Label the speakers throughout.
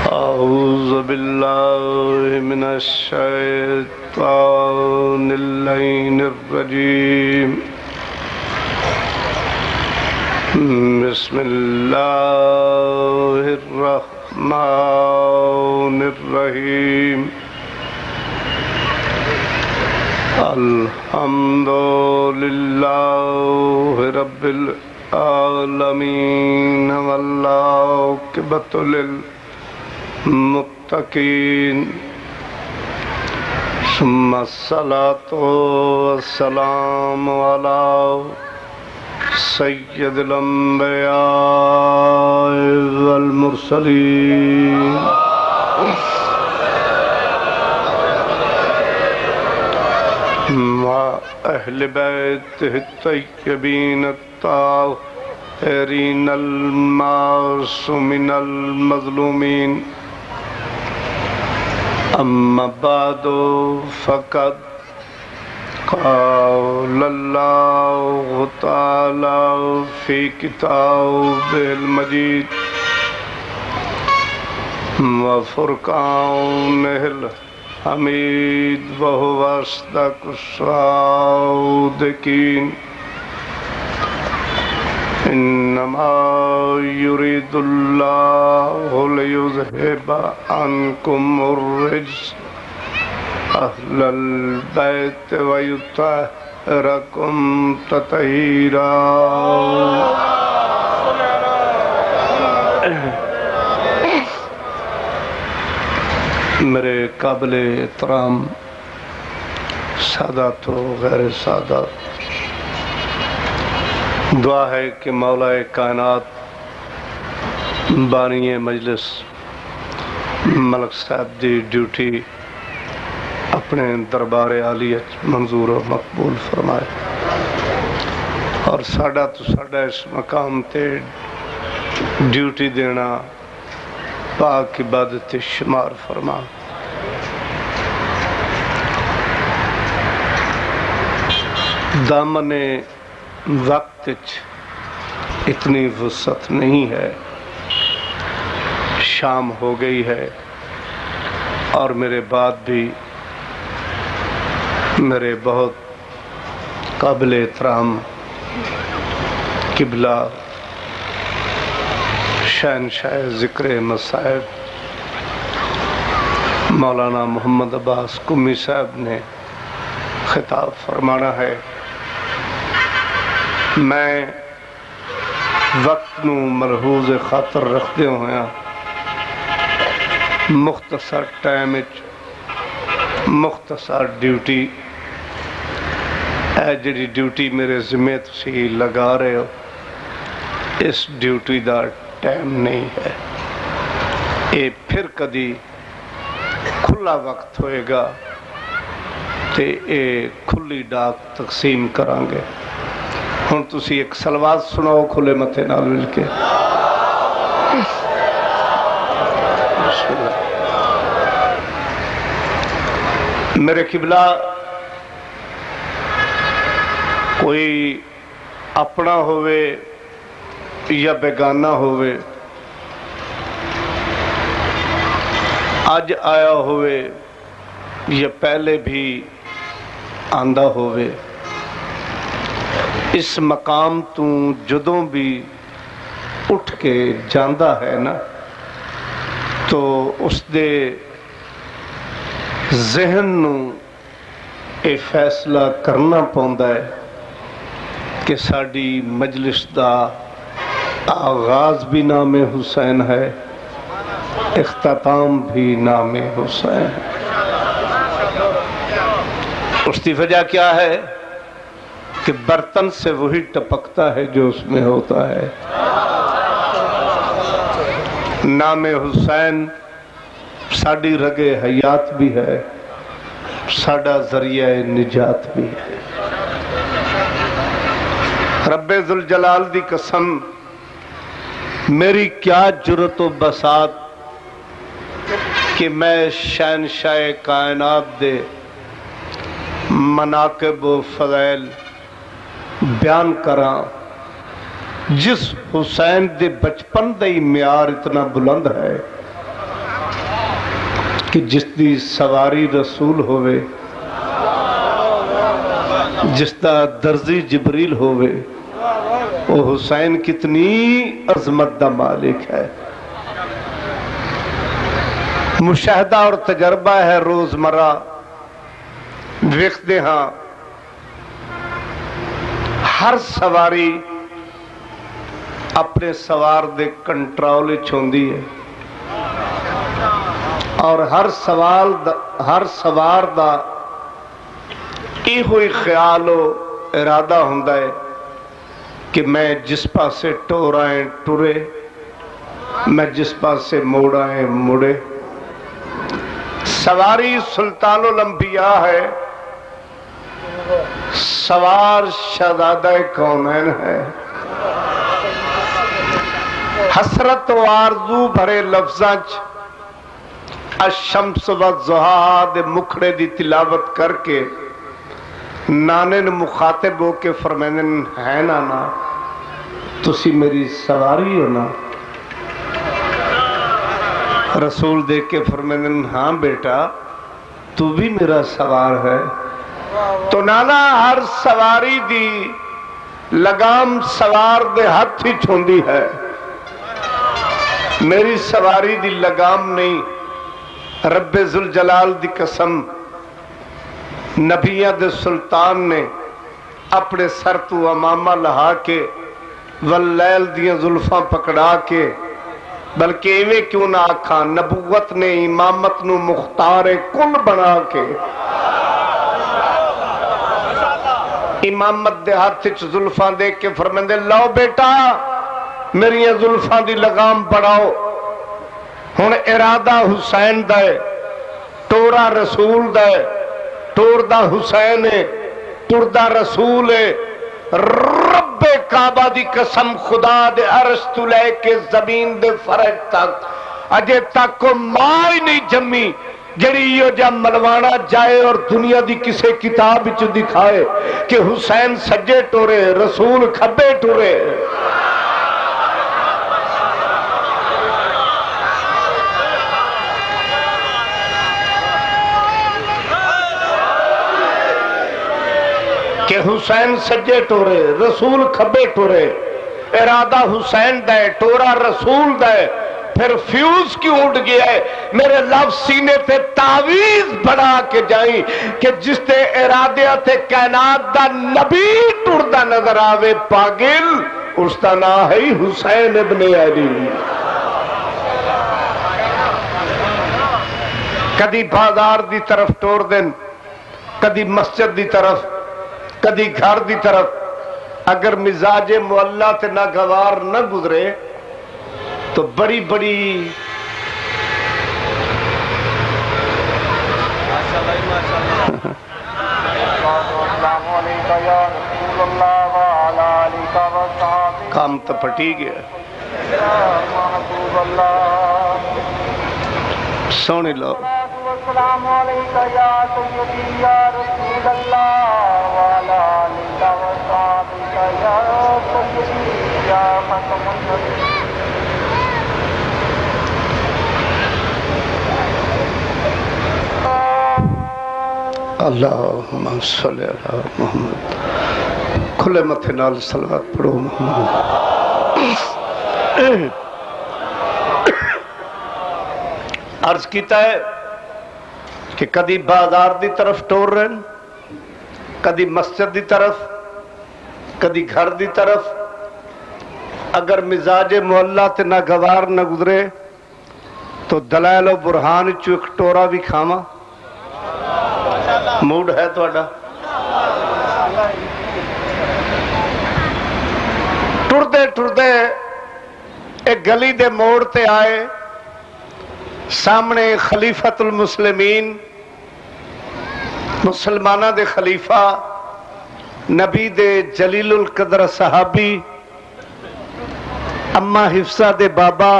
Speaker 1: أعوذ بالله من الشيطان اللعين الرجيم بسم الله الرحمن الرحيم الحمد لله رب العالمين والعاقبة للمتقين ثم الصلاة والسلام على سید الانبیاء والمرسلین اہل بیت الطیبین الطاہرین المعصومین المظلومین اما بعد فقد قال اللہ تعالی فی کتابہ المجید وفرقانہ الحمید وہو اصدق الصادقین انما یرید اللہ لیذہب عنکم الرجس اہل البیت ویطہرکم تطہیرا۔ میرے قابل احترام سادات و غیر سادات، دعا ہے کہ مولا کائنات بانی مجلس ملک صاحب دی ڈیوٹی اپنے دربار عالیت منظور و مقبول فرمائے اور ساڈا تو ساڈا اس مقام تے ڈیوٹی دینا پاک عبادت شمار فرما۔ دامن وقت اتنی وسعت نہیں ہے، شام ہو گئی ہے اور میرے بعد بھی میرے بہت قابل احترام قبلہ شہنشاہ ذکر مصائب مولانا محمد عباس قمی صاحب نے خطاب فرمانا ہے۔ میں وقت نو ملحوظ خاطر رکھتے ہویا مختصر ٹائم مختصر ڈیوٹی اے جڑی ڈیوٹی میرے ذمہ تسی لگا رہے ہو، اس ڈیوٹی دا ٹائم نہیں ہے، یہ پھر کدی کھلا وقت ہوئے گا تے اے کھلی ڈاک تقسیم کریں گے۔ ہن تسی ایک سلوات سناؤ کھلے متھے نال مل کے۔ بسم اللہ۔ میرے قبلہ کوئی اپنا ہوئے یا بیگانہ ہوئے، آج آیا ہوئے یا پہلے بھی آندہ ہوئے، اس مقام تو جدوں بھی اٹھ کے جاندہ ہے نا تو اس دے ذہن نو اے فیصلہ کرنا پوندا ہے کہ ساڈی مجلس دا آغاز بھی نام حسین ہے، اختتام بھی نام حسین ہے۔ اس کی وجہ کیا ہے کہ برتن سے وہی ٹپکتا ہے جو اس میں ہوتا ہے۔ نام حسین ساڈی رگ حیات بھی ہے، ساڈا ذریعہ نجات بھی ہے۔ رب ذوالجلال دی قسم، میری کیا جرت و بساط کہ میں شہنشاہ کائنات دے مناقب و فضائل بیان کراں جس حسین دے بچپن دا ہی معیار اتنا بلند ہے کہ جس دی سواری رسول ہوئے، جس دا درزی جبریل ہوئے، وہ حسین کتنی عظمت دا مالک ہے۔ مشاہدہ اور تجربہ ہے روزمرہ ویکھدے ہاں ہر سواری اپنے سوار دے کنٹرول چھوندی ہے، اور ہر سوار دا یہ ہوئی خیال و ارادہ ہوندا ہے کہ میں جس پاسے ٹورائیں ٹرے، میں جس پاسے موڑائیں مڑے۔ سواری سلطان الانبیاء ہے، سوار شہزادہ کونین ہے۔ حسرت و آرزو بھرے لفظاں الشمس والضحیٰ دے مکھڑے دی تلاوت کر کے نانے نے مخاطب ہو کے فرمائن ہے نانا تسی میری سواری ہو نا؟ رسول دیکھ کے فرمائن ہاں بیٹا تو بھی میرا سوار ہے۔ تو نانا ہر سواری دی لگام سوار دے ہاتھ ہی چھوندی ہے، میری سواری دی لگام نہیں۔ رب ذوالجلال دی قسم، نبیہ دے سلطان نے اپنے سر تو امامہ لہا کے واللیل دیاں زلفاں پکڑا کے، بلکہ ایویں کیوں نہ آکھاں، نبوت نے امامت نو مختار کل بنا کے امامت دے ہاتھ چ زلفاں دے کے فرماندے لو بیٹا میری زلفاں دی لگام پڑاؤ۔ ہن ارادہ حسین دا ہے، ٹورا رسول دا ہے، ٹور دا حسین ہے، ٹور دا رسول ہے۔ رب کعبہ دی قسم خدا دے عرش تو لے کے زمین دے فرج تک اجے تک کو ماں ہی نہیں جمی جڑی یہ جا ملوانا جائے اور دنیا دی کسے کتاب وچ دکھائے کہ حسین سجے ٹورے رسول کھبے ٹورے۔ کہ حسین سجے ٹورے رسول کھبے ٹورے، ارادہ حسین دے ٹورا رسول دے۔ پھر فیوز کیوں اٹھ گیا ہے؟ میرے لفظ سینے تے تعویز بنا کے جائیں کہ جس تے ارادے تے کائنات دا نبی ٹردا نظر آوے پاگل، اس دا نام ہے حسین ابن علی۔ کدی بازار دی طرف ٹور دن، کدی مسجد دی طرف، کدی گھر دی طرف، اگر مزاج معلّہ تے ناگوار نہ گزرے تو بڑی بڑی کام تو پھٹی گیا۔ سونے لو السلام علیکہ یا سیدی یا رسول اللہ وعلا علیکہ وصحابہ یا سیدی یا ختم النبی۔ اللہم صلی علی محمد، کھلے متھے نال صلوات پڑھو محمد۔ عرض کیتا ہے کہ کدی بازار دی طرف ٹور رہن، کدی مسجد دی طرف، کدی گھر دی طرف، اگر مزاج محلہ تے ناگوار نہ گزرے تو دلائل و برہان چو ایک ٹورا بھی کھاما۔ موڈ ہے توڑا ٹردے ٹردے ایک گلی دے موڑ تے آئے، سامنے خلیفۃ المسلمین مسلمانہ دے خلیفہ نبی دے جلیل القدر صحابی اما حفصہ دے بابا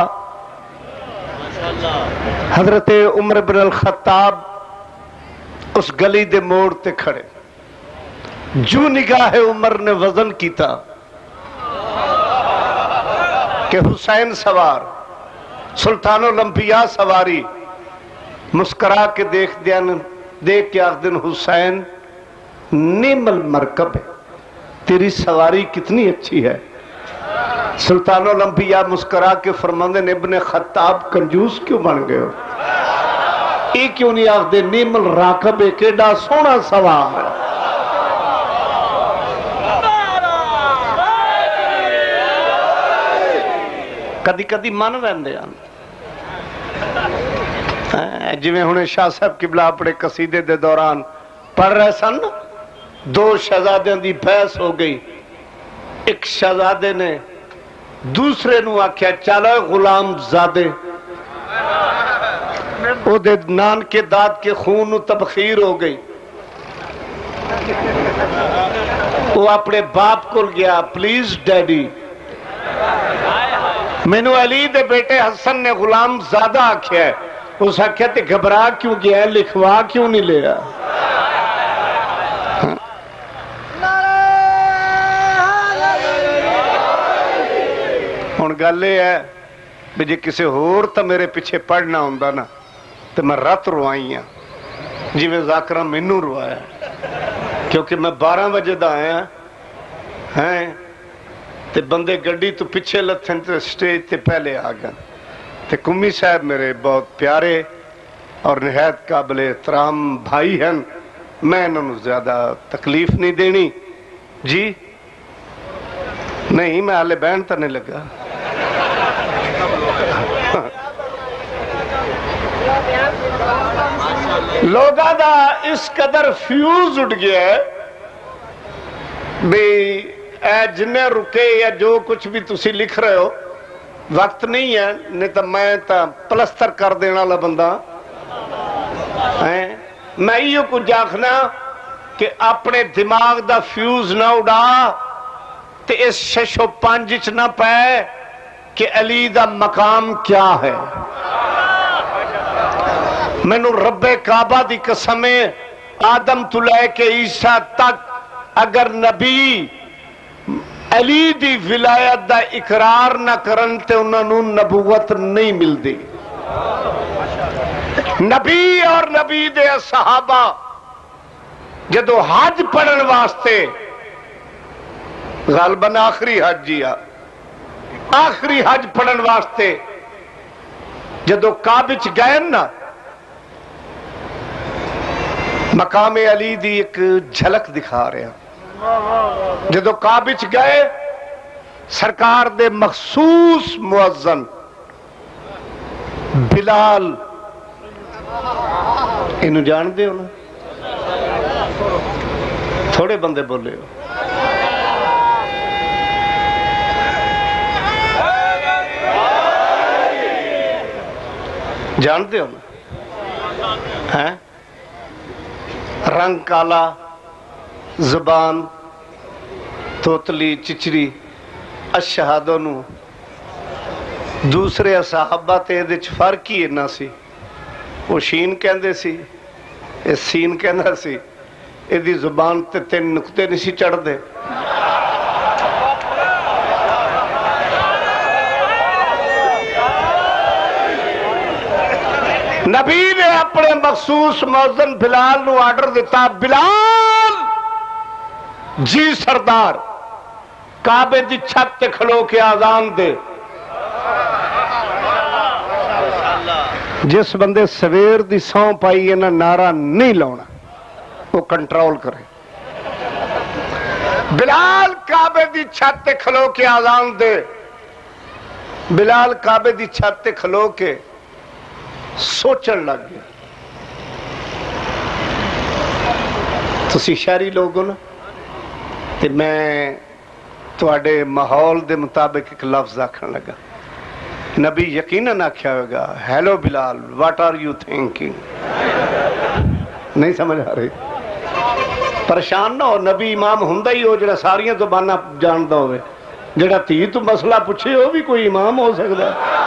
Speaker 1: حضرت عمر بن الخطاب اس گلی دے موڑ تے کھڑے۔ جو نگاہ عمر نے وزن کیتا کہ حسین سوار، سلطان الانبیاء سواری، مسکرا کے دیکھ کے آخدن حسین نعم المرکب ہے، تیری سواری کتنی اچھی ہے۔ سلطان الانبیاء مسکرا کے فرماندے ابن خطاب کنجوس کیوں بن گئے ہو؟ یہ کیوں نہیں آخدے نعم الراکب ہے، کیڑا سونا سوار ہے۔ کدی کدی من رہندے ہیں جی ہنے شاہ صاحب قبلہ اپنے قصیدے دے دوران پڑھ رہے سن، دو شہزادیاں دی بحث ہو گئی، ایک شہزادے نے دوسرے نو آکھیا چلو غلام زادے، او دے نان کے داد کے خون نو تبخیر ہو گئی، وہ اپنے باپ کو گیا، پلیز ڈیڈی مینو علی دے بیٹے حسن نے غلام زادہ آکھیا ہے، اس آکھیا تے گھبرا کیوں گیا ہے، لکھوا کیوں نہیں لیا؟ ہن گل یہ ہے بھی جی کسی ہور تا میرے پیچھے پڑھنا ہوندا نا تو میں رات روائی ہاں جی میں ذاکرہ مینوں روایا، کیونکہ میں 12 بجے دا آیا ہیں تے بندے گڈی تو پیچھے لتھن تے سٹیج تے پہلے آ گئے، تے کمی صاحب میرے بہت پیارے اور نہایت قابل احترام بھائی ہیں، میں انہوں زیادہ تکلیف نہیں دینی جی، نہیں میں آلے بہن تا نہیں لگا۔ لوگا دا اس قدر فیوز اٹھ گیا ہے بھی اے جنہیں رکے یا جو کچھ بھی تسی لکھ رہے ہو وقت نہیں ہے، نہیں تو میں تا پلستر کر دینا لا بندہ میں یہ کچھ آخنا کہ اپنے دماغ دا فیوز نہ اڑا تے اس شش و پانچ نہ پائے کہ علی دا مقام کیا ہے۔ میں نو رب کعبہ دی قسمیں آدم تو لے کے عیسیٰ تک اگر نبی علی دی ولایت دا اقرار نہ کرن تے انہوں نے نبوت نہیں ملدی۔ نبی اور نبی دے صحابہ جدو حج پڑھن واسطے غالباً آخری حج جیا آخری حج پڑھن واسطے جدو کعبہ گئے نا مقام علی دی ایک جھلک دکھا رہے ہیں، جدو کعبہ گئے سرکار دے مخصوص مؤذن بلال انہوں جان دے ہو نا، تھوڑے بندے بولے ہو، جانتے ہو نا، رنگ کالا، زبان توتلی چچری، اشہادوں نو دوسرے صحابہ تے دے چ فرق ہی نہ سی، وہ شین کہندے سی اے سین کہندا سی، اے دی زبان تے 3 نقطے نہیں سی چڑھ دے۔ نبی نے اپنے مخصوص مؤذن بلال نو آرڈر دیتا، بلال جی سردار کعبے دی چھت تے کھلو کے آذان دے۔ جس بندے سویر دی سوں پائی ہے نا نعرہ نہیں لاؤنا، وہ کنٹرول کرے۔ بلال کعبے دی چھت تے کھلو کے آذان دے۔ بلال کعبے دی چھت تے کھلو کے سوچن لگ گیا، تسی شہری لوگوں نا تے میں تواڈے ماحول دے مطابق ایک لفظ آکھن لگا، نبی یقیناً آکھیا ہوگا hello Bilal what are you thinking, نہیں سمجھ آ رہی؟ پریشان نہ ہو، نبی امام ہوندا ہی ہو جڑا ساریاں زباناں جاندا ہوئے، جڑا تھی تو مسئلہ پوچھے وہ بھی کوئی امام ہو سکتا ہے۔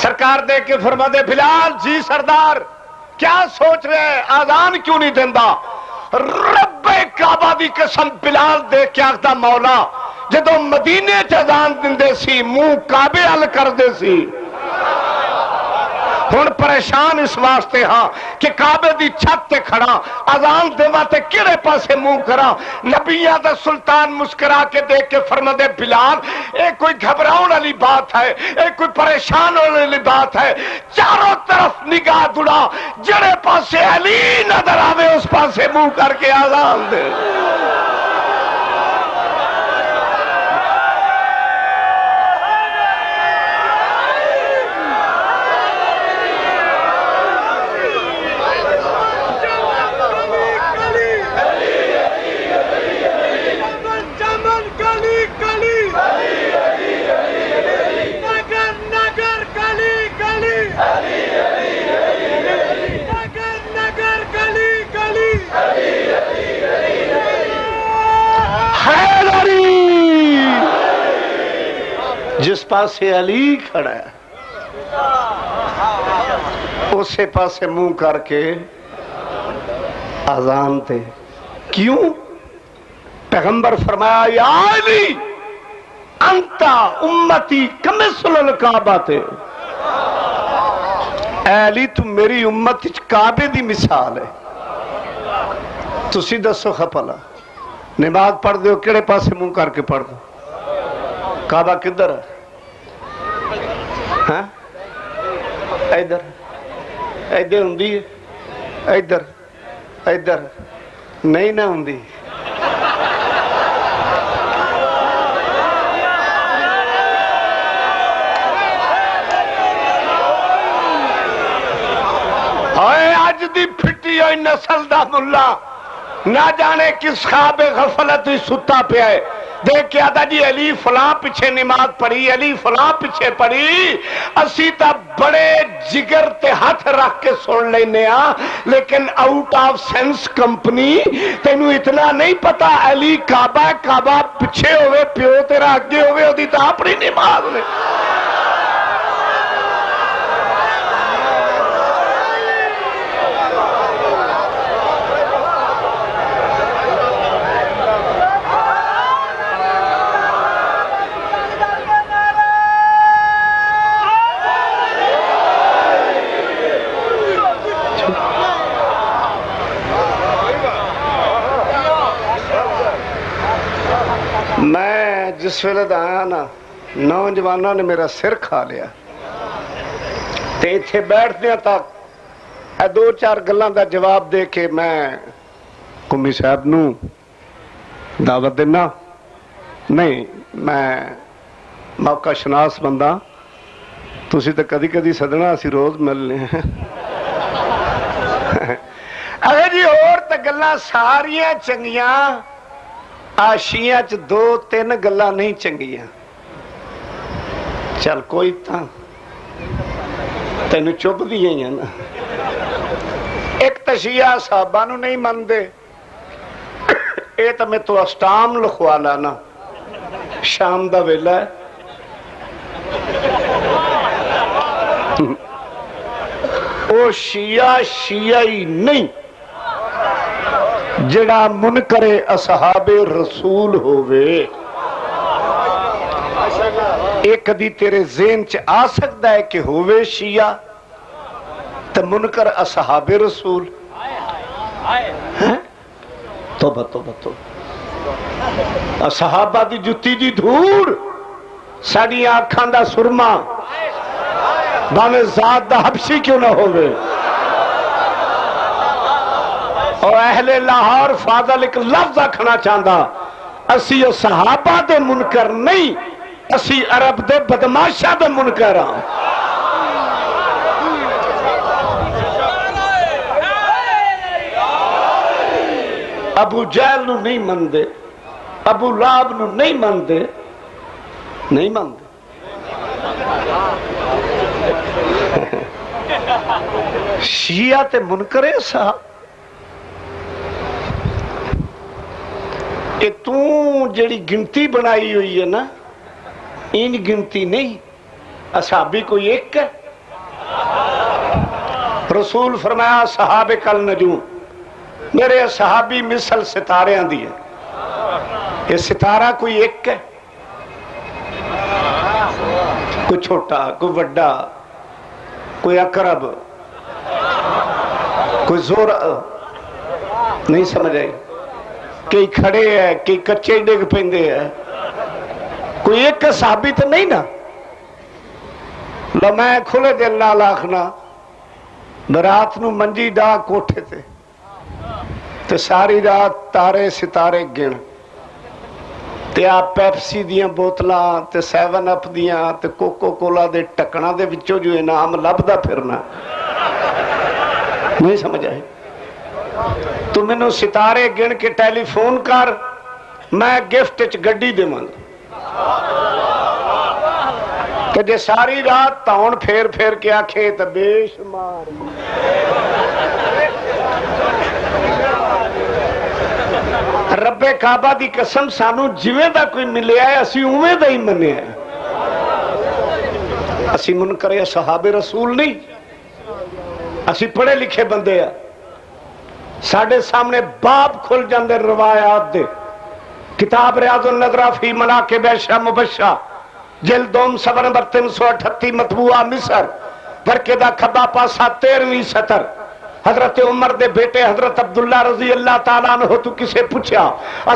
Speaker 1: سرکار دے کے فرما دے، بلال جی سردار کیا سوچ رہے ہیں، آذان کیوں نہیں دیندہ؟ رب کعبہ دی قسم بلال دے کے آخدا مولا جدو مدینے چ آذان دیندے سی منہ کعبے حل کر دے سی، ہن پریشان اس واسطے ہاں کہ کعبے دی چھت تے کھڑا اذان دیواں تے کہڑے پاسے منہ کراں. نبیاں دا سلطان مسکرا کے دیکھ کے فرماندے بلال اے کوئی گھبراؤن والی بات ہے, اے کوئی پریشان ہونے والی بات ہے, چاروں طرف نگاہ دوڑا, جڑے پاسے علی نظر آوے اس پاسے منہ کر کے اذان دے. جس پاسے علی کھڑا ہے اسے پاسے منہ کر کے اذان دے. کیوں؟ پیغمبر فرمایا یا علی انتا امتی کمثل الکعبہ تے, اے علی تم میری امت کعبے دی مثال ہے. تسی دسو خپلا نماز پڑھ دیو کیڑے پاسے منہ کر کے پڑھ دو؟ کعبہ کدھر ہے؟ ہاں ادھر ادھر ہوندی ہے, ادھر ادھر نہیں نہ ہوندی. اوے اج دی پھٹی ہوئی نسل دا ملا نہ جانے کس خواب غفلت ستا پیا ہے. دیکھ کے آدھا جی علی فلاں پیچھے نماز پڑھی, علی فلاں پیچھے پڑھی. اسی تا بڑے جگر تے ہاتھ رکھ کے سن لینے ہاں, لیکن آؤٹ آف سینس کمپنی تینوں اتنا نہیں پتا علی کعبہ کعبہ پیچھے ہوئے پیو تیرا اگے ہوئے ہوتی تا اپنی نماز میں. میں جس ویلے آیا نا نوجوانوں نے میرا سر کھا لیا تے ایتھے بیٹھدے تک اے دو چار گلاں دا جواب دے کے میں قمی صاحب نو دعوت دینا نہیں, میں موقع شناس بندہ, تسی تے کدی کدی سدنا اسی روز ملنے ہیں. اگر جی اور تے گلاں ساریاں چنگیاں, آشیاں چ دو تین گلاں نہیں چنگیاں. چل کوئی تا تینوں چپ دیئے ہیں نا. ایک تشیعہ صحابہ نو نہیں من دے, اے تا میں تو اسٹام لکھوا لانا شام دا ویلا ہے. او شیعہ شیعی نہیں جڑا منکر اصحاب رسول ہوئے. ایک دی تیرے ذہن چ آ سکتا ہے کہ ہوئے شیعہ تو منکر اصحاب رسول. توبہ توبہ توبہ. اصحابہ دی جتی دی دھوڑ ساڑی آنکھاں دا سرما بانے ذات دا حبشی کیوں نہ ہوئے. اور اہل لاہور فاضل ایک لفظ آکھنا چاہتا, اسی صحابہ دے منکر نہیں, اسی عرب دے بدماشا دے منکر ہاں. ابو جہل نو نہیں مندے, ابو لہب نو نہیں مندے, نہیں مندے. شیعہ تے منکر صاحب کہ توں جڑی گنتی بنائی ہوئی ہے نا, ان گنتی نہیں. اصحابی کوئی ایک ہے. رسول فرمایا صحابہ کل نجوم, میرے صحابی مثل ستارے آندھی ہے. یہ ستارہ کوئی ایک ہے, کوئی چھوٹا کوئی وڈا, کوئی اقرب، کوئی زور نہیں سمجھ آئی، کئی کھڑے ہیں، کئی کچے ڈگ پیندے ہیں، کوئی ایک صحابی تو نہیں نا۔ لو میں کھلے دل نال آکھنا، رات نو منجی ڈا کوٹھے تے ساری رات تارے ستارے گن تے آپ پیپسی دیاں بوتلاں تے 7 اپ دیاں تے کوکو کولا دے ٹکنا دے وچوں جو انعام لبدا پھرنا، نہیں سمجھ آئی؟ تو میں نو ستارے گن کے ٹیلی فون کر، میں گفٹ چ گڈی دے من کہ جے ساری رات تاؤن پھیر پھیر کے آکھے تو بے شمار۔ رب کعبہ دی قسم سانو جویں دا کوئی ملیا ہے اسی اویں دا ہی منیا ہے، اسی منکر صحاب رسول نہیں، اسی پڑھے لکھے بندے ہیں، ساڑھے سامنے باب کھل جاندے روایات دے۔ کتاب ریاض النظرہ فی مناقب عائشہ مبشرہ جلد 2 صفحہ نمبر 338 مطبوعہ مصر، برکے دا کھبا پاسا 13ویں سطر۔ حضرت عمر دے بیٹے حضرت عبداللہ رضی اللہ تعالیٰ عنہ تو کسے پوچھا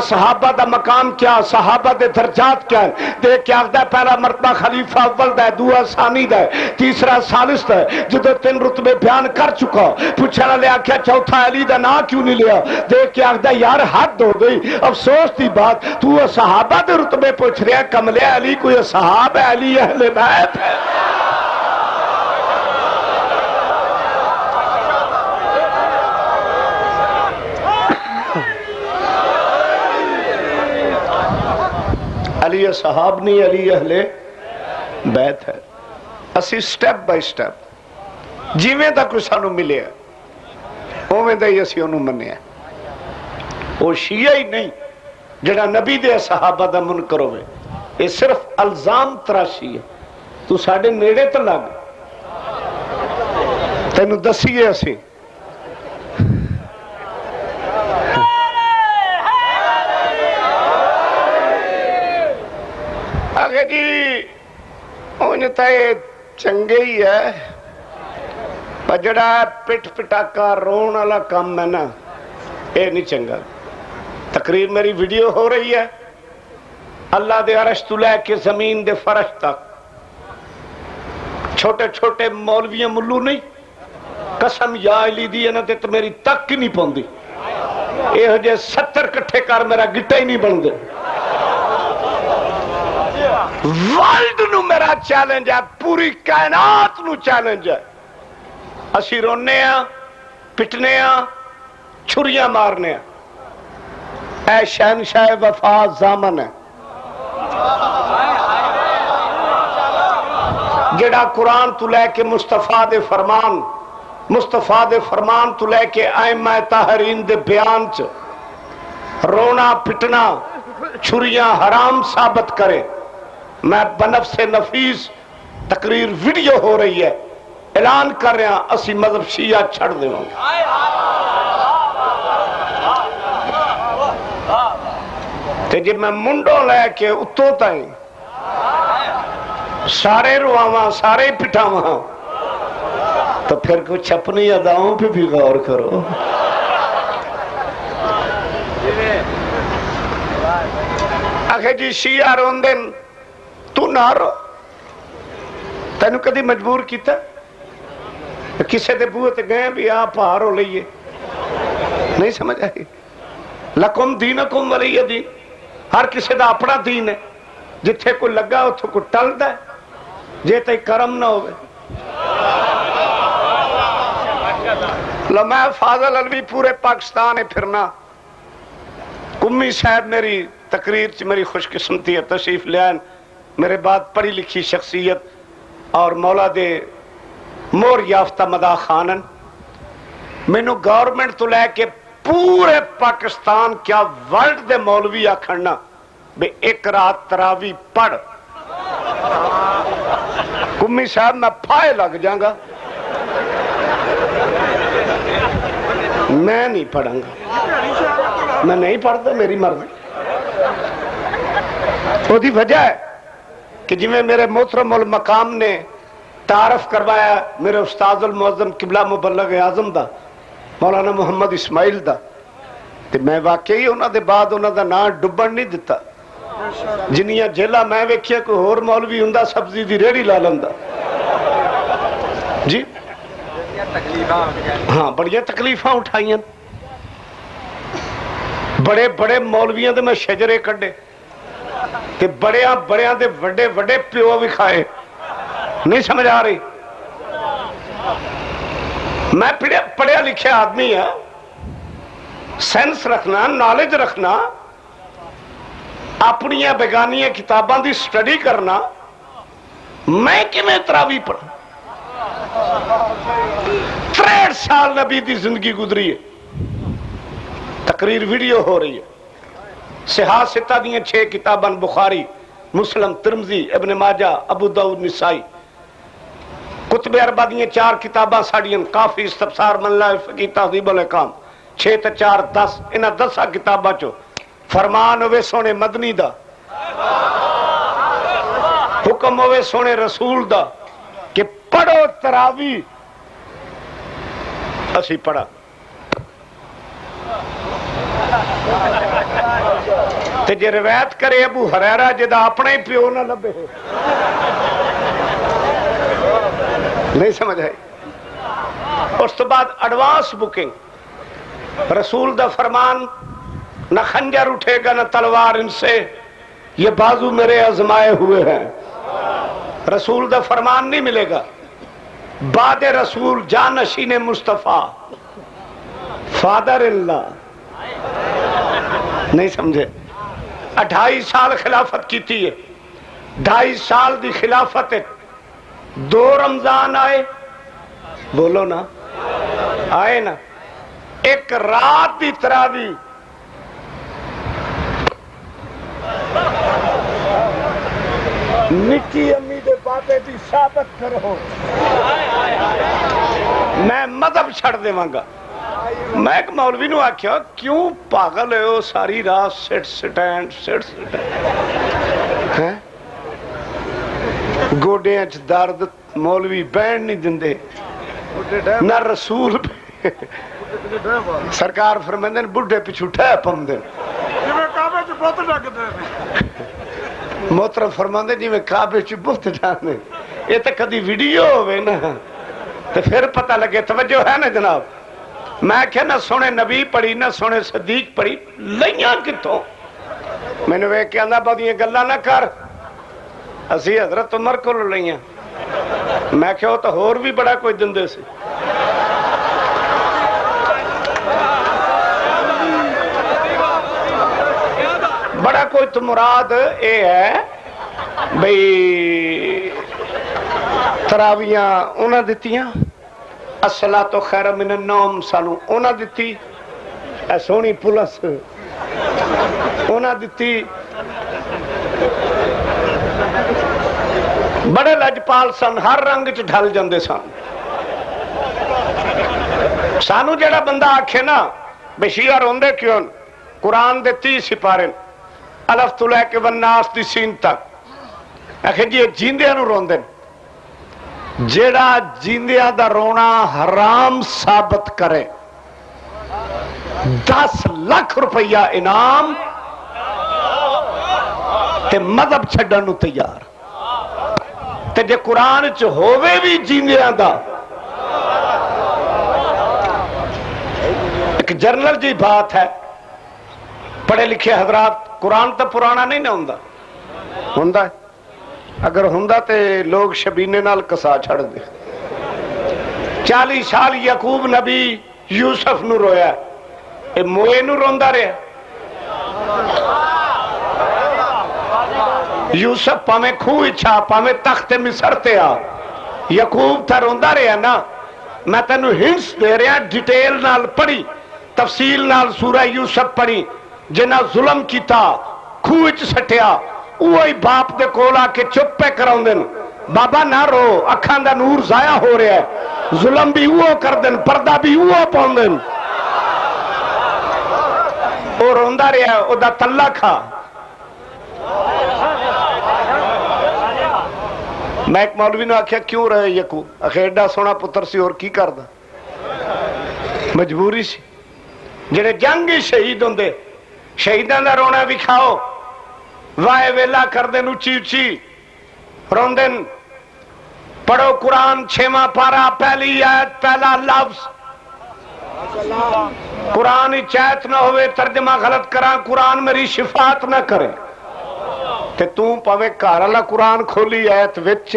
Speaker 1: صحابہ دا مقام کیا، صحابہ دے درجات کیا ہے؟ دیکھ کیا آگدہ پہلا مرتبہ خلیفہ اول دا ہے، دوسرا ثانی دا ہے، تیسرا ثالث دا ہے، جدو 3 رتبے بیان کر چکا۔ پوچھنا لیا کیا چوتھا علی دا نا کیوں نہیں لیا؟ دیکھ کیا آگدہ یار حد ہو گئی، افسوس دی بات تو صحابہ دے رتبے پوچھ رہا ہے، کملے علی کوئی صحاب ہے، علی اہل بیت ہے۔ علی صحاب نہیں، علی اہل بیت ہے۔ اسی سٹیپ بائی سٹیپ جیویں دا کوئی سانو ملے ہے اویں دا ہی اسی انہوں مننے ہیں۔ وہ شیعہ ہی نہیں جڑا نبی دے صحابہ دا منکر ہوئے، یہ صرف الزام تراشی ہے۔ تو ساڑھے نیڑے تو لگ تینو دسیے اسی آگے جی انہیں تائے چنگے ہی ہے پر جڑا پٹ پٹاکا رون والا کام ہے نا اے نہیں چنگا۔ تقریر میری ویڈیو ہو رہی ہے، اللہ دے عرش تو لے کے زمین دے فرش تک چھوٹے چھوٹے مولوی ملو نہیں، قسم یا علی دی ہے نا تے تو میری تک ہی نہیں پوندی، اے ہو جے 70 کٹھے کر میرا گٹا ہی نہیں بن دے۔ ورلڈ نو میرا چیلنج ہے، پوری کائنات نو چیلنج ہے۔ اسی رونے ہیں، پٹنے ہیں، چھریاں مارنے ہیں، اے شہنشاہ وفا زامن ہے جڑا قرآن تو لے کے مصطفیٰ دے فرمان، مصطفیٰ دے فرمان تو لے کے ائمہ طاہرین دے بیان چ رونا پٹنا چھریاں حرام ثابت کرے۔ میں بنفس نفیس تقریر ویڈیو ہو رہی ہے، اعلان کر رہے ہیں اسی مذہب شیعہ چھڑ دے ہوں گے۔ تے جب میں منڈوں لے کے اتوں تائیں سارے رواں سارے پٹھاواں تو پھر کچھ اپنی اداؤں پہ بھی غور کرو۔ آخر جی شیعہ رون دن تو نہ رو، تینو کدی مجبور کیتا؟ کسے دے بوئے تے گئے بھی آپ پہارو لئیے، نہیں سمجھ آئی؟ لکم دینکم ولی دین، ہر کسے دا اپنا دین ہے، جتھے کوئی لگا اتھو کو ٹل دا ہے، جے تے کرم نہ ہوئے۔ لمحہ فاضل علوی پورے پاکستان ہے پھرنا، کمی صاحب میری تقریر چ میری خوش قسمتی ہے تشریف لین، میرے بعد پڑھی لکھی شخصیت اور مولا دے مور یافتہ مداح خانن، میں نو گورنمنٹ تو لے کے پورے پاکستان کیا ورلڈ دے مولوی آکھنا بے ایک رات تراوی پڑھ، کمی صاحب میں پھائے لگ جاؤں گا، میں نہیں پڑھوں گا، میں نہیں پڑھتا، میری مرضی۔ وہ دی وجہ ہے کہ جی میں میرے محترم المقام نے تعارف کروایا میرے استاد المعظم قبلہ مبلغ اعظم دا مولانا محمد اسماعیل دا، تے میں واقعی انہاں دے بعد انہاں دا نام ڈبن نہیں دیتا. جنیاں جیلہ میں ویکھیا کوئی ہور مولوی ہوندا سبزی دی ریڑھی لا لندا. جی ہاں بڑی تکلیفاں اٹھائیاں. بڑے بڑے مولویاں دے میں شجرے کڈے تے بڑیاں دے وڈے وڈے پیو بھی کھائے. نہیں سمجھ آ رہی؟ میں پڑھیا لکھیا آدمی ہے، سینس رکھنا، نالج رکھنا، اپنی بیگانیاں کتاباں دی سٹڈی کرنا. میں کیویں تراوی پڑھا؟ 63 سال نبی دی زندگی گزری ہے. تقریر ویڈیو ہو رہی ہے. صحاح ستہ دیاں 6 کتاباں، بخاری، مسلم، ترمذی، ابن ماجہ، ابو داؤد، نسائی. کتب اربع دیاں 4 کتاباں ساڑیاں، کافی، استفسار، من لا فقی، تہذیب الاحکام. 6 تے 4 10. انہاں 10 کتاباں چو فرمان ہوئے سونے مدنی دا، حکم ہوئے سونے رسول دا کہ پڑھو تراوی. اسی پڑھا تے جے روایت کرے ابو ہریرہ جدا اپنا ہی پیو نہ لبے. نہیں سمجھ آئی؟ اس تو بعد ایڈوانس بکنگ. رسول دا فرمان، نہ خنجر اٹھے گا نہ تلوار ان سے، یہ بازو میرے آزمائے ہوئے ہیں. رسول دا فرمان نہیں ملے گا. بعد رسول جانشین مصطفیٰ، فادر اللہ. نہیں سمجھے؟ 28 سال خلافت کی تھی. 2.5 سال دی خلافت 2 رمضان آئے، بولو نا، آئے نا. ایک رات دی تراوی نکی امی دے بابے دی ثابت کرو. میں مذہب چھڑ دے مانگا. میں ایک مولوی نو آکھیا کیوں پاگل ہو ساری رات سٹ سٹینڈ. گوڈے اچ درد، مولوی بین نہیں دندے نہ رسول. سرکار فرماندے نے بڈھے پچھو ٹھہ پوندے. محترم فرماندے جی میں کعبے چ بت جانے. یہ تے کدی ویڈیو ہوئے نا تے پھر پتہ لگے. توجہ ہے نا جناب؟ میں کہ نہ سونے نبی پڑھی نہ سونے صدیق پڑھی، لئیاں کتوں؟ میں نے وہ کہنا بعد یہ گلہ نہ کر، اسی حضرت عمر کو لئیاں. میں کہ وہ تو ہور بھی بڑا کوئی دندے سے. بڑا کوئی تو مراد اے ہے بھئی تراویاں انہاں دیتیاں، الصلاۃ خیر من النوم سانو انہاں دیتی، اے سونی پلس انہاں دیتی. بڑے لجپال سن، ہر رنگ چ ڈھل جاندے سن. سانو جڑا بندہ آکھے نا بے شیعہ روندے کیوں؟ قرآن دے 30 سپارے الف تو لے کے والناس دی سین تک آخر جی جیندیاں نو روندے. جیڑا جیندیاں دا رونا حرام ثابت کرے 10 لاکھ روپیہ انعام تے مذہب چھڈن نو تیار. تے جے قرآن چ ہووے بھی جیندیاں دا. ایک جرنل جی بات ہے، پڑھے لکھے حضرات، قرآن تو پرانا نہیں نہ ہوندا. ہوندا ہے؟ اگر ہوندا تے لوگ شبینے نال کسا چھڑ دے. 40 سال یعقوب نبی یوسف نو رویا، اے موئے نو روندا رہا. یوسف پامے کھوہ چھا، پامے تخت مصر تے آ، یعقوب تھا روندا رہا نا. میں تینو ہنس دے رہا، ڈیٹیل نال پڑھی، تفصیل نال سورہ یوسف پڑھی. جنہ ظلم کیتا کھوہ چ سٹیا، اوہی باپ دے کولا کے چپ پہ کراؤں دن، بابا نہ رو، اکھان دا نور ضائع ہو رہا ہے. ظلم بھی اوہ کر دن، پردہ بھی اوہ پاؤں دن. او روندا رہا ہے، او دا تلہ کھا. میں ایک مولوی نے آخیا کیوں رہے یکو ایڈا سونا پتر سی اور کی کردا مجبوری سی جڑے جنگ ہی شہید ہوندے شہیدان دا رونا وکھاؤ وائے ویلا کردن اچھی اچھی روندن پڑھو قرآن 6واں پارہ پہلی آیت پہلا لفظ قرآن چیت نہ ہوئے ترجمہ غلط کرا قرآن میری شفاعت نہ کرے تے توں پاوے گھر والا قرآن کھولی آیت وچ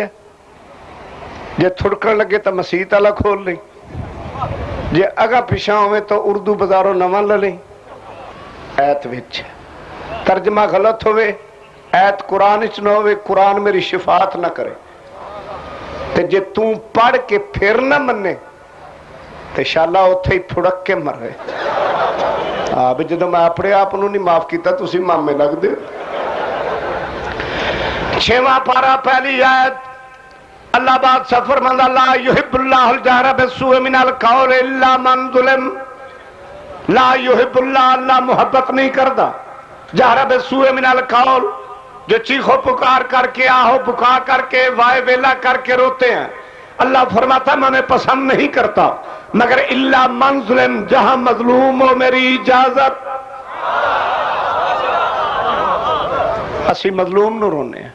Speaker 1: جے تھڑکن لگے تو مسیت والا کھول لیں جے اگا پیچھا ہوئے تو اردو بازاروں نواں لے لیں آیت وچ ترجمہ غلط ہوئے آیت قرآن وچ نہ ہوئے قرآن میری شفاعت نہ کرے تے جے توں پڑھ کے پھر نہ منے تے شالا اتھے ہی پھڑک کے مر رہے بھی جدو میں اپنے آپ نہیں معاف کیتا تسی مامے لگ دے 6واں پارہ پہلی آیت اللہ بات سفر مند لا یحب اللہ الجہر بالسوء من القول الا من ظلم لا یحب اللہ اللہ محبت نہیں کردا جہر بالسوء من القول جو چیخو پکار کر کے آہو بکا کر کے وائے ویلا کر کے روتے ہیں اللہ فرماتا میں انہیں پسند نہیں کرتا مگر الا من ظلم جہاں مظلوم ہو میری اجازت اسی مظلوم نو رونے ہیں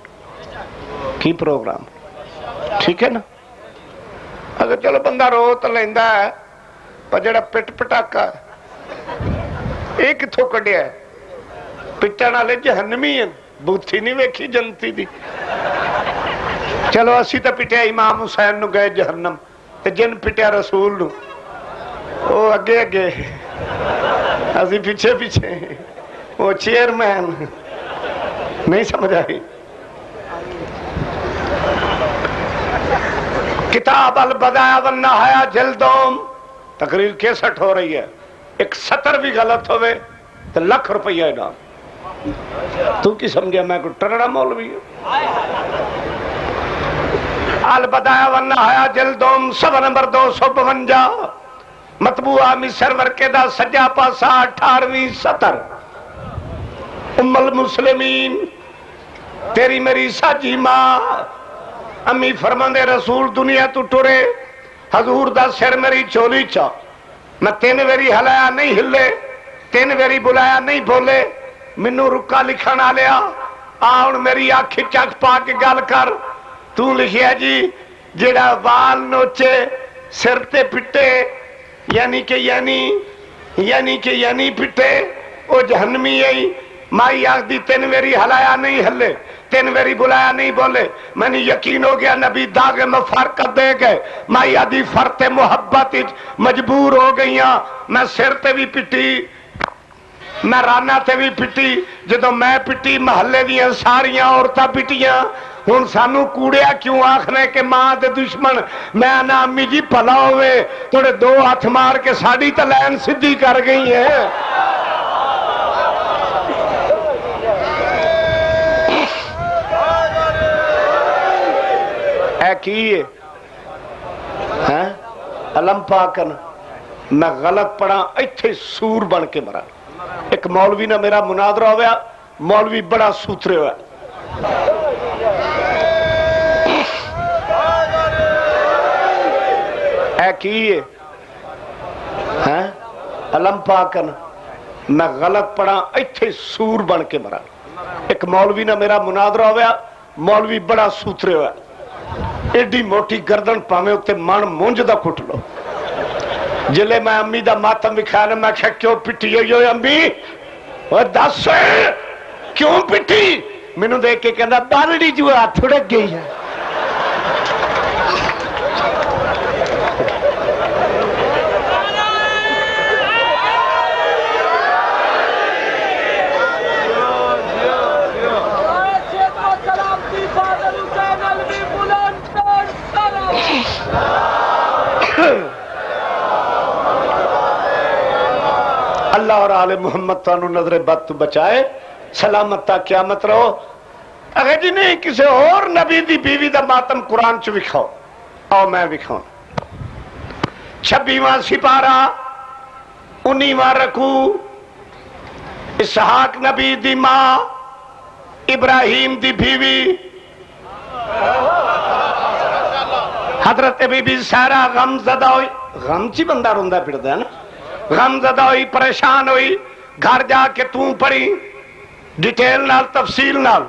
Speaker 1: کی پروگرام ٹھیک ہے نا اگر چلو بندہ رو تو لیندہ ہے پر جڑا پٹ پٹاکا ایک کتھوں کڈیا ہے پٹا نالے جہنمی ہیں بوتھی نہیں ویکھی جنتی دی چلو اسی تا پٹیا امام حسین نو گئے جہنم تے جن پٹیا رسول نو او اگے اگے اسی پیچھے پیچھے وہ چیئرمین نہیں سمجھ آئی کتاب البدایہ والنہایہ جلدوم تقریر کیسٹ ہو رہی ہے ایک سطر بھی غلط ہوئے تو ₹1,00,000 انعام تو کی سمجھا میں کوئی ٹرڑا مولوی ہے البدایہ والنہایہ جلدوم صفحہ نمبر 252 مطبوعہ مصر ورقیدہ سجا پاسا 18ویں سطر ام المسلمین تیری میری ساجی ماں امی فرماندے رسول دنیا تو ٹورے حضور دا سر میری چولی چا میں 3 ویری ہلایا نہیں ہلے 3 ویری بلایا نہیں بولے منو رکا لکھنا لیا آن میری آنکھ چک پا کے گل کر تو لکھیا جی جیڑا وال نوچے سر تے پٹے یعنی کہ پٹے او جہنمی ہے مائی آخ دی 3 ویری ہلایا نہیں ہلے 3 ویری بلایا نہیں بولے میں نے یقین ہو گیا نبی داغے میں فرقت دے گئے مائی آدھی فرط محبت مجبور ہو گئیاں میں سر تے بھی پٹی میں رانا تے بھی پٹی جدو میں پٹی محلے دیاں ساریاں عورتاں پٹیاں ہن سانو کوڑیا کیوں آخنے کہ ماں دے دشمن میں آنا امی جی پلا ہوئے توڑے 2 ہاتھ مار کے ساڑی تلین صدی کر گئی ہے اے کیے علم پاکن میں غلط پڑھا ایتھے سور بن کے مرا ایک مولوی نے میرا مناظرہ ہوا مولوی بڑا سوترے ہوا اے کیے علم پاکن میں غلط پڑھا ایتھے سور بن کے مرا ایک مولوی نے میرا مناظرہ ہوا مولوی بڑا سوترے ہوا ایڈی موٹی گردن پامے اتے من مونج دا کٹ لو جلے میں امی دا ماتم بکھانا میں کہا کیوں پٹی ہوئی امی وہ 10 کیوں پٹی میں نے دیکھ کے کہنا بالڑی جو ہاتھ اڑک گئی ہے اللہ اور آل محمد تانو نظر بد تو بچائے سلامت تا قیامت رہو اگر جی نہیں کسی اور نبی دی بیوی دا ماتم قرآن چو بکھاؤ آؤ میں بکھاؤں 26واں سپارہ 19واں رکوع اسحاق نبی دی ماں ابراہیم دی بیوی حضرت بی بی سارا غم زدہ ہوئی، غم چی بندہ روندہ پھردا ہے نا، غم زدہ ہوئی، پریشان ہوئی، گھر جا کے توں پڑھی ڈیٹیل نال تفصیل نال،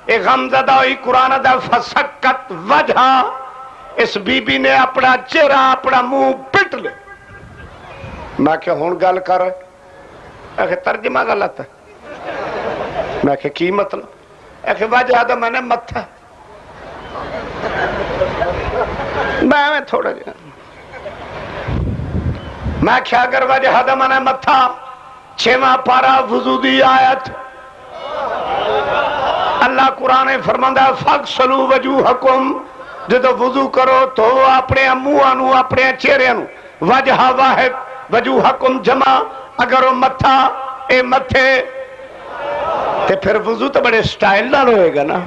Speaker 1: اے غم زدہ ہوئی، قرآن دا فسکت وجہ، اس بی بی نے اپنا چہرہ اپنا منہ پٹ لے. میں کہ ہون گل کر رہے ترجمہ غلط ہے. میں کہ کی مطلب؟ وجہ دا میں نے متھا، میں تھوڑا جا میں کیا اگر وجہ دا میں نے متھا 6واں پارا وضو دی آیت اللہ قرآن فرماندا فاغسلوا وجوہکم، جدو وضو کرو تو اپنے منہ اپنے چہرے نو، وجہ واحد وجوہکم جمع، اگر وہ متھا اے متھے تے پھر وضو تو بڑے سٹائل نال ہوئے گا نا،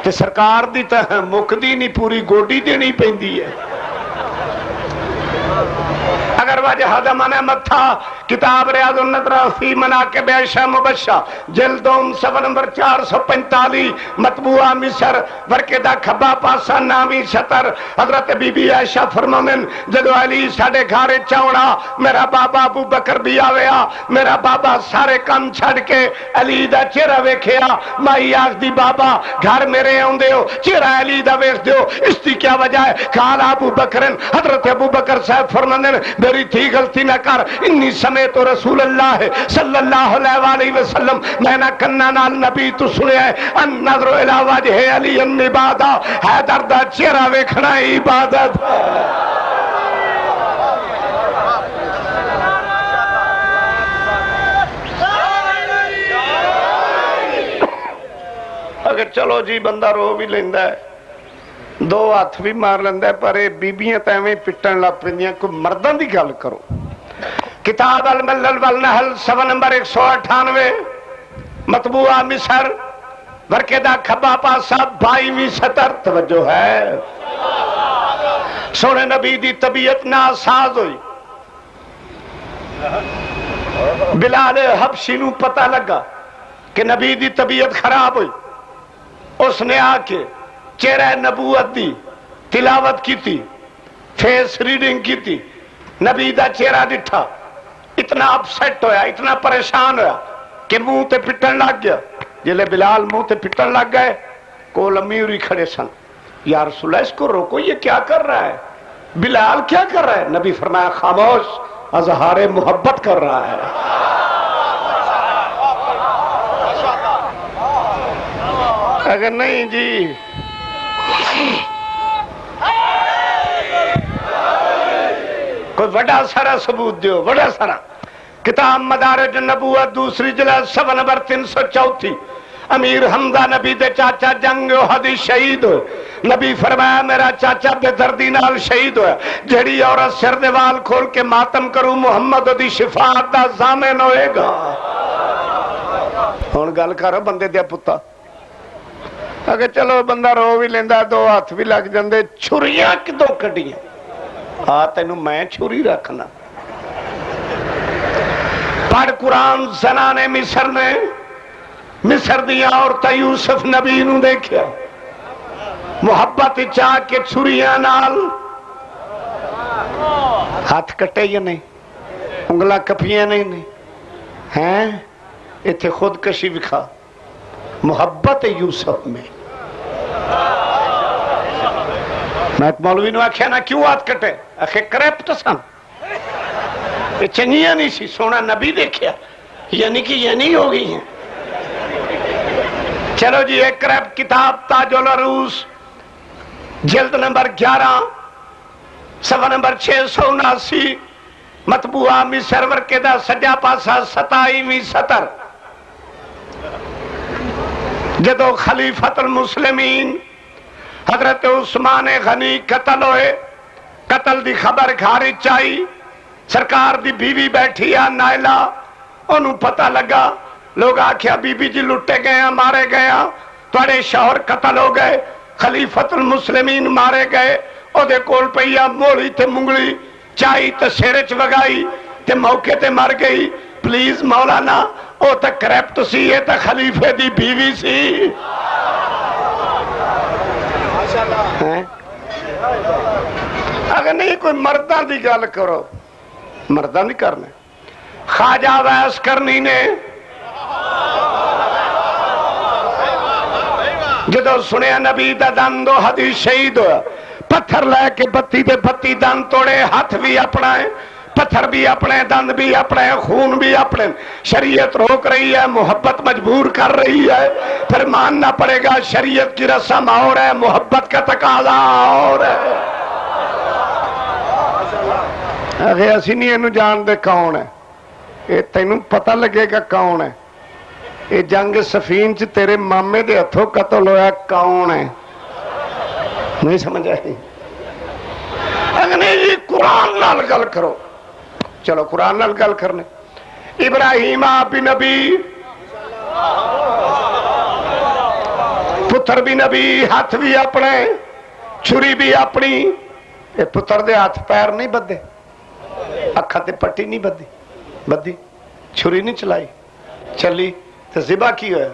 Speaker 1: تے سرکار دی تا مکدی نہیں پوری گوڈی دینی پیندی ہے. اگر وجہ دا مانا متھا، کتاب ریاض النظرہ فی مناقب عائشہ مبشہ جلدوم صفحہ نمبر 445 مطبوعہ مصر ورکے دا کھبا پاسا نامی شطر. حضرت بی بی عائشہ فرمامن جدو علی ساڑے گھارے چاوڑا میرا بابا ابو بکر بھی آویا، میرا بابا سارے کام چھڑ کے علی دا چہرہ ویکھیا، مائی آخ دی بابا گھر میرے آن دیو چہرہ علی دا ویکھ دیو، اس دی کیا وجہ ہے؟ کالا ابو بکرن، حضرت ابو بکر صاحب فرمامن میری تھی غلطی نہ کر، انی سمیت رسول اللہ صلی اللہ علیہ وسلم، میں نہ کننا نال نبی تو سنے ہے ان نظر الہ وجہ علی ان عبادہ، حیدر دا چہرہ ویکھنا عبادت. اگر چلو جی بندہ رو بھی لیندہ ہے، دو ہاتھ بھی مار لیندہ ہے، پر اے بیبیاں تیویں پٹن لگ پیندیاں، کوئی مردان دی گل کرو. کتاب الملل والنحل صفحہ نمبر 198 مطبوعہ مصر ورکے دا کھبا پاسا 22ویں سطر. توجہ ہے، سونے نبی دی طبیعت ناساز ہوئی، بلال حبشی نو پتہ لگا کہ نبی دی طبیعت خراب ہوئی. اس نے آ کے چہرہ نبوت دی تلاوت کی تھی، فیس ریڈنگ کی تھی، نبی دا چہرہ ڈٹھا، اتنا اپسیٹ ہویا، اتنا پریشان ہویا کہ منہ تے پٹن لگ گیا. جلے بلال منہ تے پٹن لگ گئے، کول امیوری کھڑے سن، یا رسول اللہ اس کو روکو، یہ کیا کر رہا ہے؟ بلال کیا کر رہا ہے؟ نبی فرمایا خاموش، اظہار محبت کر رہا ہے. اگر نہیں جی کوئی بڑا سارا ثبوت دیو، بڑا سارا. کتاب مدارج النبوت دوسری جلد صفحہ نمبر 334 امیر حمزہ نبی دے چاچا جنگ احد شہید ہوئے. نبی فرمایا میرا چاچا بے دردی نال شہید ہویا، جڑی عورت سر دے وال کھول کے ماتم کروں محمد دی شفاعت دا ضامن ہوئے گا. ہن گل کرو بندے دے پتا. اگر چلو بندہ رو بھی لیندہ، دو ہاتھ بھی لگ جاندے، چھریاں کدوں کڈیاں؟ تینوں میں چھری رکھنا. پڑھ قرآن. زنان مصر نے مصر دیا عورتاں یوسف نبی نو دیکھیا، محبت چاہ کے چھریاں نال ہاتھ کٹے یا نہیں، انگلا کپیاں نہیں ہیں، ایتھے خودکشی وکھا. محبت یوسف میں میں ایک مولوی نو آکھیا نا کیوں ہاتھ کٹے؟ آخے کریپٹ سن، یہ چنگیاں نہیں سی، سونا نبی دیکھیا، یعنی کہ یہ نہیں ہو گئی ہیں. چلو جی ایک کریپٹ کتاب تاج العروس جلد نمبر 11 صفحہ نمبر 679 مطبوعہ مصر ورکے دا سجا پاسا 27ویں سطر. جدو خلیفت المسلمین حضرت عثمان غنی قتل ہوئے، قتل دی خبر گھاری چاہی، سرکار دی بیوی بیٹھی ہے نائلہ، انہوں پتہ لگا، لوگ آکھیا بی بی جی لٹے گئے ہیں، مارے گئے ہیں، توڑے شوہر قتل ہو گئے، خلیفت المسلمین مارے گئے. او دے کول پہیا موڑی تے منگلی چاہی تے سیرچ وگائی تے موقع تے مر گئی. پلیز مولانا او تے کریپٹ سی، یہ تے خلیفے دی بیوی سی. اگر نہیں کوئی مرداں دی گل کرو، مرداں نہیں کرنے. خواجہ ویس کرنی نے جدو سنیا نبی دا دن دو حدیث شہید ہوا، پتھر لے کے بتی دے بتی دن توڑے، ہاتھ بھی اپنا ہے، پتھر بھی اپنے، دند بھی اپنے، خون بھی اپنے. شریعت روک رہی ہے، محبت مجبور کر رہی ہے، پھر ماننا پڑے گا. شریعت کی رسم اور ہے، محبت کا تقاضا اور ہے. اگے اسی نہیں اینو جان دے کون ہے، یہ تینوں پتہ لگے گا کون ہے. یہ جنگ سفین چ تیرے مامے دے ہتھوں قتل ہویا کون ہے؟ نہیں سمجھ آئی؟ اگنے جی قرآن نال گل کرو. چلو قرآن نال گل کرنے. ابراہیم آپ بھی نبی، پتر بھی نبی، ہاتھ بھی اپنے، چھری بھی اپنی. یہ پتر دے ہاتھ پیر نہیں بدے، اکھا تے پٹی نہیں بدی، بدی چھری نہیں چلائی، چلی تو ذبح کی ہویا.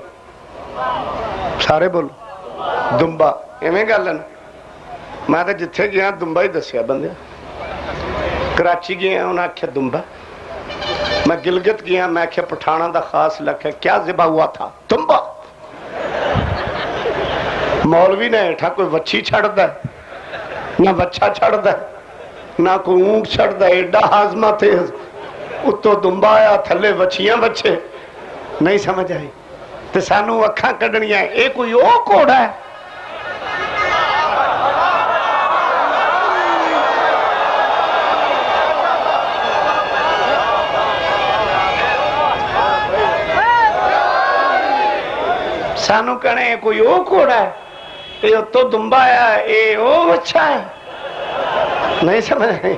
Speaker 1: سارے بولو دمبا. ایویں گل ہے نا. میں تو جتھے گیا دمبا ہی دسیا بندے. کراچی گیا انہیں آخیا دمبا، میں گلگت گیا میں آخیا پٹھانا دا خاص لکھا کیا ذبح ہوا تھا؟ دمبا. مولوی نے ہیٹھا کوئی وچھی چھڑ دا نہ بچہ چھڑ دا نہ کوئی اونٹ چھڑ دا، ایڈا ہاضمہ تیز، اتو دمبا آیا تھلے وچھیاں بچے. نہیں سمجھ آئی؟ تو سانو اکھاں کڈنیاں اے کوئی او کوڑا ہے. سانو کہنے کوئی او کوڑا ہے، اے اتو دمبا ہے، اے او بچہ ہے. نہیں سمجھ آئی؟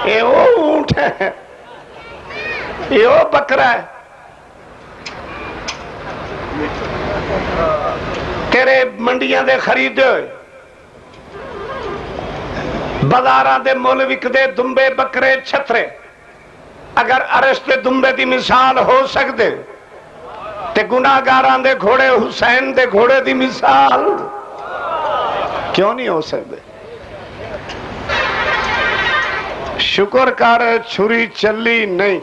Speaker 1: اے او اونٹ ہے، اے او بکرا ہے. تیرے منڈیاں دے خریدے ہوئے، بازاراں دے مول وکدے دمبے بکرے چھترے، اگر ارش دے دمبے دی مثال ہو سکدے تے گناہگاراں دے گھوڑے حسین دے گھوڑے دی مثال کیوں نہیں ہو سکدے؟ شکر کر چھری چلی نہیں،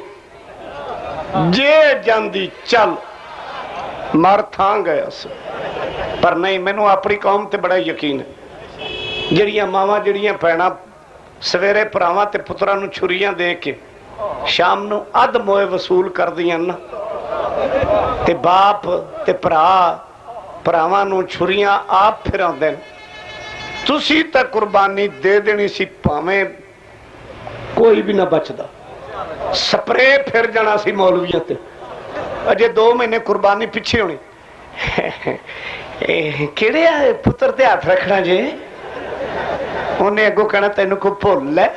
Speaker 1: جے جاندی چل مر تھاں گیا سے. پر نہیں، میں نے اپنی قوم تے بڑا یقین ہے. جڑیاں ماواں جڑیاں پینا سویرے پراواں تے پتراں نو چھریاں دے کے شام نو اد موئے وصول کر دیاں نا، تے باپ تے پراواں نو چھریاں آپ پھراں دین. تسی تے قربانی دے دینی سی، پاویں کوئی بھی نہ بچدا. سپرے پھر جانا سی مولویاں تے. اجے 2 مہینے قربانی پیچھے ہونی. کیڑے پتر تے ہاتھ رکھنا جے؟ انہیں اگو کہنا تینوں کو بھول ہے،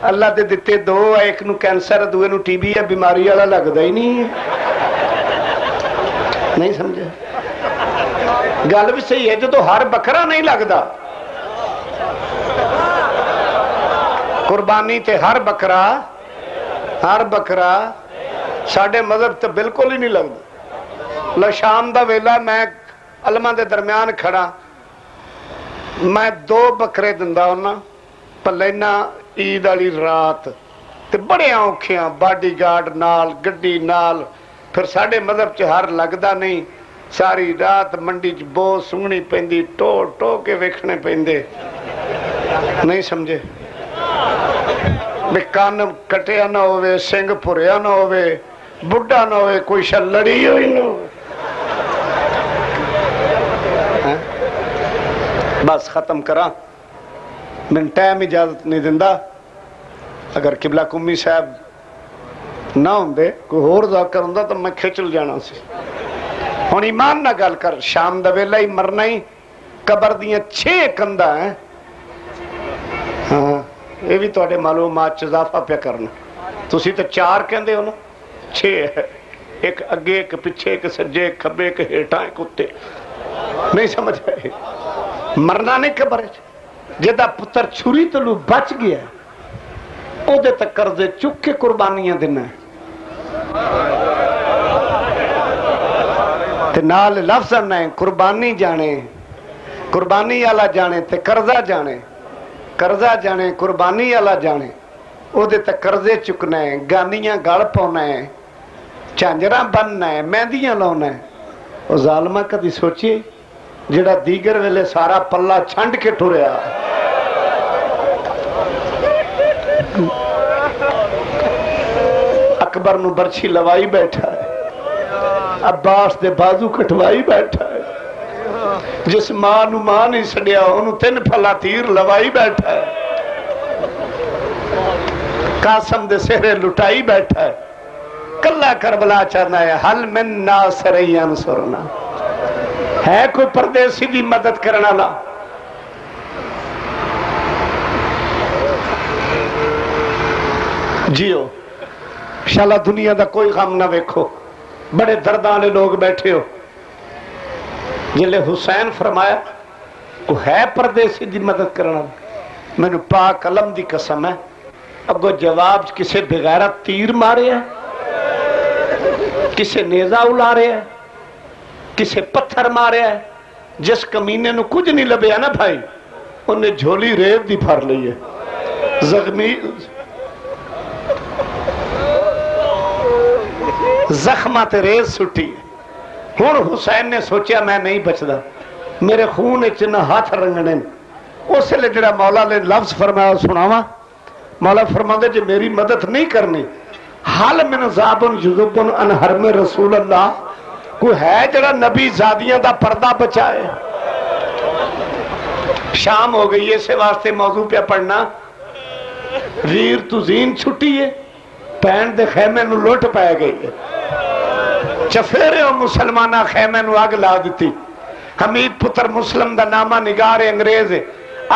Speaker 1: اللہ دے دتے 2 ہے، ایک نو کینسر دوے نو ٹی بی ہے، بیماری والا لگدا ہی نہیں ہے. نہیں سمجھے؟ گل بھی صحیح ہے. جو ہر بکرا نہیں لگدا قربانی تے ہر بکرا ساڈے مذہب تے بالکل ہی نہیں لگدا. شام دا ویلا میں علماء دے درمیان کھڑا، میں 2 بکرے دندا ہونا پلینا عید والی رات تے بڑے اوکھیاں باڈی گارڈ نال گڈی نال. پھر ساڈے مذہب چ ہر لگدا نہیں، ساری رات منڈی چ بو سنگنی پیندی، ٹو کے ویکھنے پیندے. نہیں سمجھے؟ بے کان کٹیا نہ ہوئے، سنگ پھریا نہ ہوئے، بڑھا نہ ہوئے، کوئی شل لڑی ہوئی نہ ہوئے. بس ختم کرا، میں ٹائم اجازت نہیں دندا. اگر قبلہ کمی صاحب نہ ہوندے کوئی اور ذاکر ہوندا تو میں کھچل جانا سی. ہن ایمان نہ گل کر، شام دا ویلا ہی مرنا ہی. قبر دیاں 6 کندا ہیں. ہاں یہ بھی تواڈے معلومات اضافہ پہ کرنا. تسی تو 4 کہندے ہو نا، 6 ہے. ایک اگے، ایک پیچھے، ایک سجے، ایک کھبے، ایک ہیٹاں، ایک اتنے. نہیں سمجھ آئے؟ مرنا نہیں قبر جدا پتر چھری تلو بچ گیا او دے تک قرضے چک کے قربانیاں دینا ہے. تے نال لفظ نہیں قربانی جانے، قربانی والا جانے تے قرضہ جانے. قرضہ جانے قربانی والا جانے وہ تے قرضے چکنا ہے گانیاں گل پاؤنا ہے جھانجراں بننا ہے مہندیاں لاؤنا ہے وہ ظالمہ کدی سوچیے جڑا دیگر ویلے سارا پلہ چھنڈ کے ٹریا اکبر نو برچھی لوائی بیٹھا ہے عباس دے بازو کٹوائی بیٹھا ہے جس ماں نو ماں نہیں سڑیا انہوں 3 پھلا تیر لوائی بیٹھا ہے قاسم دے سہرے لٹائی بیٹھا ہے کلہ کربلا چاہنا ہے حل من ناصری انصرنا ہے کوئی پردیسی دی مدد کرنا لا جیو شالا دنیا دا کوئی غم نہ ویکھو بڑے دردانے لوگ بیٹھے ہو جلے حسین فرمایا وہ ہے پردیسی دی مدد کرنا میں نے پاک علم دی قسم ہے اگو جواب کسے بغیرت تیر مارے ہے کسے نیزہ الا رہے ہے کسے پتھر مارے ہے جس کمینے نو کچھ نہیں لبیا نا بھائی انہیں جھولی ریت دی پھر لی ہے زخمی زخمات ریت سٹی ہے ہون حسین نے سوچیا میں نہیں بچدا میرے خون چنہ ہاتھ رنگنے اس لئے جڑا مولا نے لفظ فرمایا سناوا مولا فرما دے جو میری مدد نہیں کرنی حال من زابن جذبن ان حرم رسول اللہ کوئی ہے جڑا نبی زادیاں دا پردہ بچائے شام ہو گئی اسے واسطے موضوع پہ پڑھنا ویر تو زین چھٹی ہے پین دے خیمے نو لوٹ پائے گئی ہے چفیرے و مسلمانہ خیمے نو آگ لا دیتی حمید پتر مسلم دا نامہ نگار انگریز ہے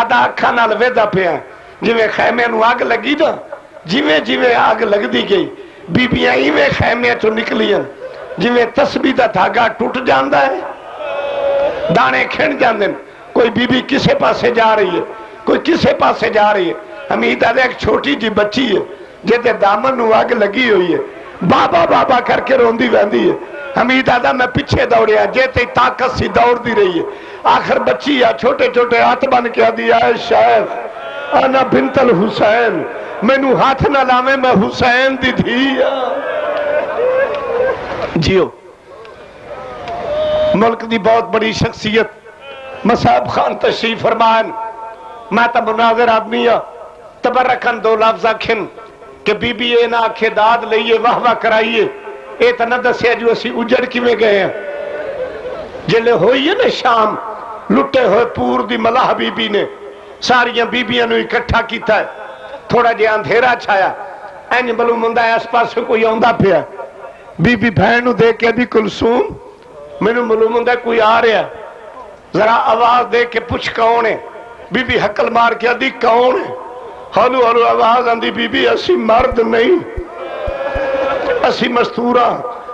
Speaker 1: آدھا اکھا نال ویدہ پہ ہیں جویں خیمے نو آگ لگی دا جویں آگ لگ دی گئی بی بیاں ایویں خیمے چو نکلی ہیں جویں تسبیح دا دھاگا ٹوٹ جاندہ ہے دانے کھن جاندن کوئی بی بی کسے پاسے جا رہی ہے کوئی کسے پاسے جا رہی ہے حمید آدھا ایک چھوٹی جی بچی ہے جیتے دامن نو آگ لگی ہوئی ہے بابا بابا کر کے روندی ویندی ہے حمید آدھا میں پچھے دوڑیا جیتے طاقت سی دوڑ دی رہی ہے آخر بچی ہے چھوٹے چھوٹے ہاتھ بن کے دیا ہے شیخ انا بنت الحسین میں نو ہاتھ نہ لامے میں حسین دی تھی جیو ملک دی بہت بڑی شخصیت مصعب خان تشریف فرمان میں تا مناظر آدمی ہے تبرکن 2 لفظ آکھن کہ بی بی اے نہ آکھے داد لئیے واہ واہ کرائیے اے تا نہ دسیا جو اسی اجڑ کی میں گئے ہیں جلے ہوئی ہے نا شام لٹے ہوئے پور دی ملاح بی بی نے ساریاں بی بیاں نو اکٹھا کیتا ہے تھوڑا جے اندھیرا چھایا اینج معلوم ہوندا ہے اس پاس سے کوئی آندا پیا بی بی بہن نو دیکھ کے بھی کلثوم مینوں معلوم ہوندا ہے کوئی آ رہا ذرا آواز دے کے پوچھ کون ہے بی بی حقل مار کے دی کون ہے ہلو ہلو آواز آندی بی بی اسی مرد نہیں اسی مستورہ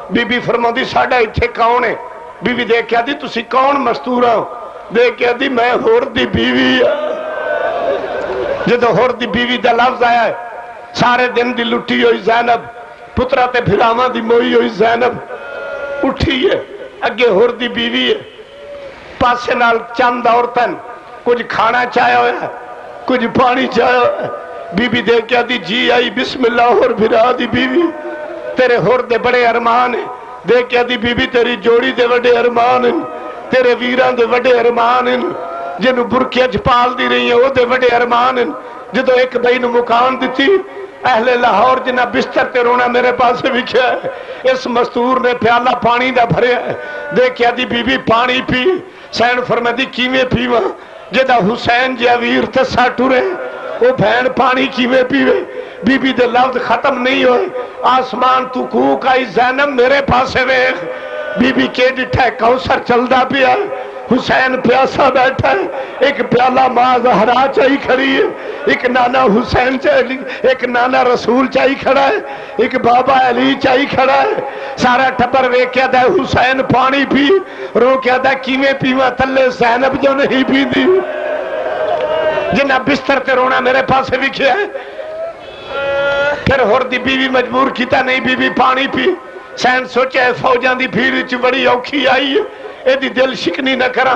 Speaker 1: بی بی فرماندی ساڑھا اتھے کون ہے بی بی دیکھ کے دی تسی کون مستورہ دیکھ کے دی میں ہور دی بیوی جدو ہور دی بیوی دا لفظ آیا ہے سارے دن دی لٹی ہوئی زینب پترہ تے پھراما دی موئی ہوئی زینب اٹھی ہے اگے ہور دی بیوی ہے پاسے نال چند عورتن کچھ کھانا چاہے ہویا ہے کچھ پانی چاہے ہویا ہے بی بی دیکھ کے دی جی آئی بسم اللہ اور بھرا دی بیوی تیرے ہور دے بڑے ارمان ہیں دیکھ کے دی بی بی تیری جوڑی دے بڑے ارمان ہیں تیرے ویران دے بڑے ارمان ہیں جنہوں برکیہ جپال دی رہی ہیں وہ دے بڑے ارمان ہیں جدو ایک بھائی نو مکان دیتی اہل لاہور جنہ بستر تے رونا میرے پاس سے بکھیا ہے اس مستور نے پیالہ پانی دا بھرے ہے دیکھیا دی بی بی پانی پی سین فرمدی کیویں پیواں جدہ حسین جی ویر تسا ٹورے وہ بھین پانی کیویں پیوے بی بی دے لفظ ختم نہیں ہوئے آسمان تو کوک آئی زینب میرے پاسے ویخ بی بی کے ڈٹھا ہے کوثر چلدا پیا ہے حسین پیاسا بیٹھا ہے ایک پیالہ ماں زہرا چاہی کھڑی ہے ایک نانا حسین چاہی ایک نانا رسول چاہی کھڑا ہے ایک بابا علی چاہی کھڑا ہے سارا ٹپر وے کیا دا حسین پانی پی رو کیا دا کیویں پیواں تلے زینب جو نہیں پی دی جنہ بستر تے رونا میرے پاس سے بکھیا ہے پھر ہور دی بیوی مجبور کیتا نہیں بی بی پانی پی سین سوچے فوجان دی بھیڑ چ بڑی اوکھی آئی ہے ਇਹਦੀ ਦਿਲ ਸ਼ਿਕਨੀ ਨਾ ਕਰਾਂ।